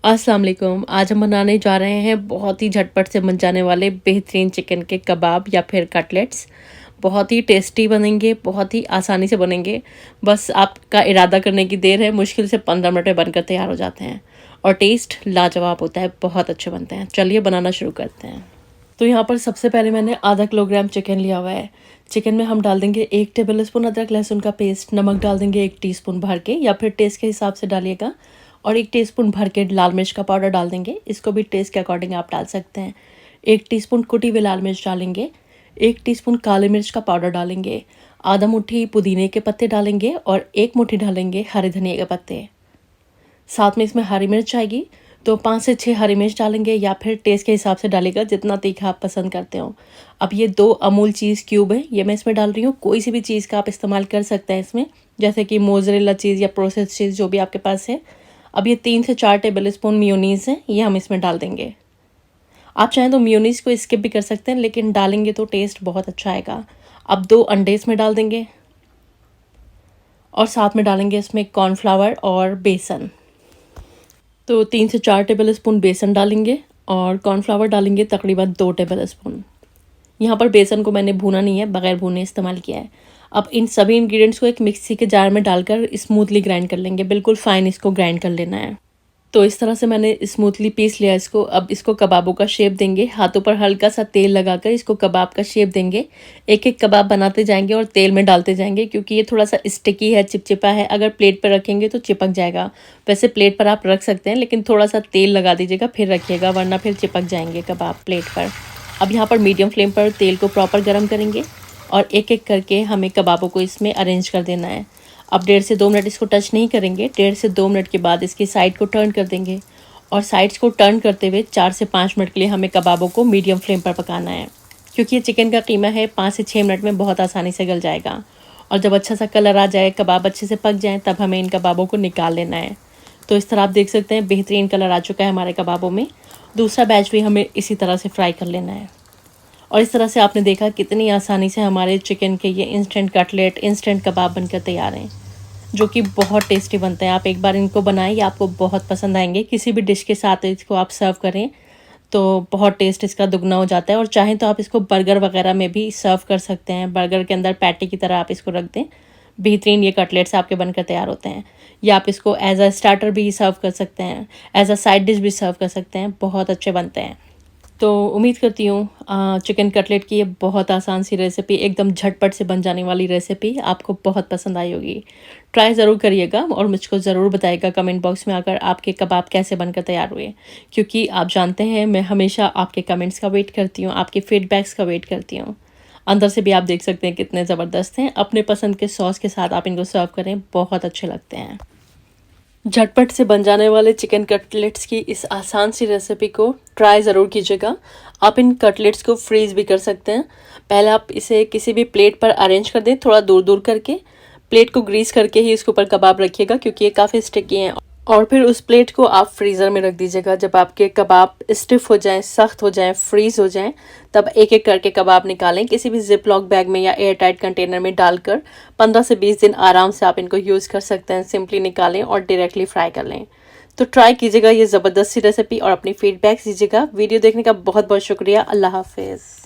अस्सलाम वालेकुम। आज हम बनाने जा रहे हैं बहुत ही झटपट से बन जाने वाले बेहतरीन चिकन के कबाब या फिर कटलेट्स। बहुत ही टेस्टी बनेंगे, बहुत ही आसानी से बनेंगे। बस आपका इरादा करने की देर है। मुश्किल से 15 मिनट में बनकर तैयार हो जाते हैं और टेस्ट लाजवाब होता है, बहुत अच्छे बनते हैं। चलिए बनाना शुरू करते हैं। तो यहाँ पर सबसे पहले मैंने आधा किलोग्राम चिकन लिया हुआ है। चिकन में हम डाल देंगे 1 टेबल स्पून अदरक लहसुन का पेस्ट, नमक डाल देंगे 1 टीस्पून भर के या फिर टेस्ट के हिसाब से डालिएगा, और 1 टीस्पून भर के लाल मिर्च का पाउडर डाल देंगे। इसको भी टेस्ट के अकॉर्डिंग आप डाल सकते हैं। 1 टीस्पून कुटी हुई लाल मिर्च डालेंगे। 1 टीस्पून काली मिर्च का पाउडर डालेंगे। आधा मुट्ठी पुदीने के पत्ते डालेंगे और 1 मुट्ठी डालेंगे हरे धनिया के पत्ते। साथ में इसमें हरी मिर्च आएगी तो 5 से 6 हरी मिर्च डालेंगे या फिर टेस्ट के हिसाब से डालेगा जितना तीखा आप पसंद करते हो। अब ये 2 अमूल चीज़ क्यूब है, ये मैं इसमें डाल रही हूँ। कोई सी भी चीज़ का आप इस्तेमाल कर सकते हैं इसमें, जैसे कि मोज़रेला चीज़ या प्रोसेस चीज़ जो भी आपके पास है। अब ये 3 से 4 टेबल स्पून मेयोनीज़ है, ये हम इसमें डाल देंगे। आप चाहें तो मेयोनीज़ को स्किप भी कर सकते हैं, लेकिन डालेंगे तो टेस्ट बहुत अच्छा आएगा। अब 2 अंडे इसमें डाल देंगे और साथ में डालेंगे इसमें कॉर्नफ्लावर और बेसन। तो 3 से 4 टेबल स्पून बेसन डालेंगे और कॉर्नफ्लावर डालेंगे तकरीबन 2 टेबल स्पून। यहाँ पर बेसन को मैंने भूना नहीं है, बगैर भूने इस्तेमाल किया है। अब इन सभी इंग्रेडिएंट्स को एक मिक्सी के जार में डालकर स्मूथली ग्राइंड कर लेंगे, बिल्कुल फाइन इसको ग्राइंड कर लेना है। तो इस तरह से मैंने स्मूथली पीस लिया इसको। अब इसको कबाबों का शेप देंगे, हाथों पर हल्का सा तेल लगाकर इसको कबाब का शेप देंगे। एक एक कबाब बनाते जाएंगे और तेल में डालते जाएंगे, क्योंकि ये थोड़ा सा स्टिकी है, चिपचिपा है। अगर प्लेट पर रखेंगे तो चिपक जाएगा। वैसे प्लेट पर आप रख सकते हैं, लेकिन थोड़ा सा तेल लगा दीजिएगा फिर रखिएगा, वरना फिर चिपक जाएंगे कबाब प्लेट पर। अब यहाँ पर मीडियम फ्लेम पर तेल को प्रॉपर गर्म करेंगे और एक एक करके हमें कबाबों को इसमें अरेंज कर देना है। अब 1.5 से 2 मिनट इसको टच नहीं करेंगे। 1.5 से 2 मिनट के बाद इसकी साइड को टर्न कर देंगे और साइड्स को टर्न करते हुए 4 से 5 मिनट के लिए हमें कबाबों को मीडियम फ्लेम पर पकाना है, क्योंकि ये चिकन का कीमा है। 5 से 6 मिनट में बहुत आसानी से गल जाएगा। और जब अच्छा सा कलर आ जाए, कबाब अच्छे से पक जाएँ, तब हमें इन कबाबों को निकाल लेना है। तो इस तरह आप देख सकते हैं बेहतरीन कलर आ चुका है हमारे कबाबों में। दूसरा बैच भी हमें इसी तरह से फ्राई कर लेना है। और इस तरह से आपने देखा कितनी आसानी से हमारे चिकन के ये इंस्टेंट कटलेट, इंस्टेंट कबाब बनकर तैयार हैं, जो कि बहुत टेस्टी बनते हैं। आप एक बार इनको बनाएं, ये आपको बहुत पसंद आएंगे। किसी भी डिश के साथ इसको आप सर्व करें तो बहुत टेस्ट इसका दुगना हो जाता है। और चाहें तो आप इसको बर्गर वगैरह में भी सर्व कर सकते हैं। बर्गर के अंदर पैटी की तरह आप इसको रख दें, बेहतरीन ये कटलेट्स आपके बनकर तैयार होते हैं। या आप इसको एज अ स्टार्टर भी सर्व कर सकते हैं, एज अ साइड डिश भी सर्व कर सकते हैं। बहुत अच्छे बनते हैं। तो उम्मीद करती हूँ चिकन कटलेट की ये बहुत आसान सी रेसिपी, एकदम झटपट से बन जाने वाली रेसिपी आपको बहुत पसंद आई होगी। ट्राई ज़रूर करिएगा और मुझको ज़रूर बताइएगा कमेंट बॉक्स में आकर आपके कबाब कैसे बनकर तैयार हुए, क्योंकि आप जानते हैं मैं हमेशा आपके कमेंट्स का वेट करती हूँ, आपके फीडबैक्स का वेट करती हूँ। अंदर से भी आप देख सकते हैं कितने ज़बरदस्त हैं। अपने पसंद के सॉस के साथ आप इनको सर्व करें, बहुत अच्छे लगते हैं। झटपट से बन जाने वाले चिकन कटलेट्स की इस आसान सी रेसिपी को ट्राई ज़रूर कीजिएगा। आप इन कटलेट्स को फ्रीज़ भी कर सकते हैं। पहले आप इसे किसी भी प्लेट पर अरेंज कर दें, थोड़ा दूर दूर करके। प्लेट को ग्रीस करके ही इसके ऊपर कबाब रखिएगा, क्योंकि ये काफ़ी स्टिकी हैं। और फिर उस प्लेट को आप फ्रीज़र में रख दीजिएगा। जब आपके कबाब स्टिफ हो जाएं, सख्त हो जाएं, फ्रीज़ हो जाएं, तब एक एक करके कबाब निकालें। किसी भी जिप लॉक बैग में या एयर टाइट कंटेनर में डालकर 15 से 20 दिन आराम से आप इनको यूज़ कर सकते हैं। सिंपली निकालें और डायरेक्टली फ्राई कर लें। तो ट्राई कीजिएगा ये ज़बरदस्त सी रेसिपी और अपनी फीडबैक्स दीजिएगा। वीडियो देखने का बहुत बहुत शुक्रिया। अल्लाह हाफिज़।